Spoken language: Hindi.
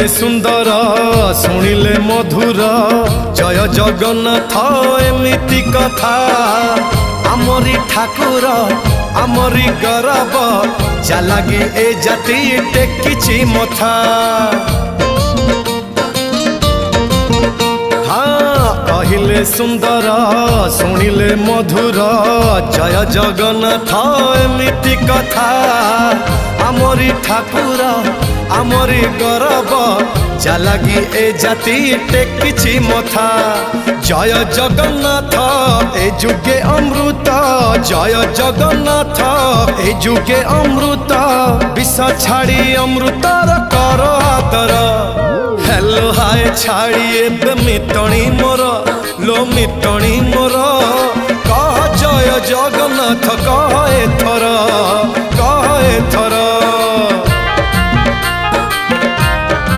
सुंदर शुणिले मधुर जय जगन्नाथ एमिति कथा आमरी ठाकुर आमरी गौरव जालागी ए जाति टेकिछि मथा। कहले सुंदर शुणिले मधुर जय जगन्नाथ एमिति कथा आमरी ठाकुर आमरी गौरव जालागी ए जाति टेकिछि मथा। जय जगन्नाथ ए जुगे अमृत जय जगन्नाथ ए जुगे अमृत विष छाड़ी अमृतर कर आदर। हेलो हाय छाड़ी एबे मितणी मोर लो मितणी मोर कह जय जगन्नाथ कह एथर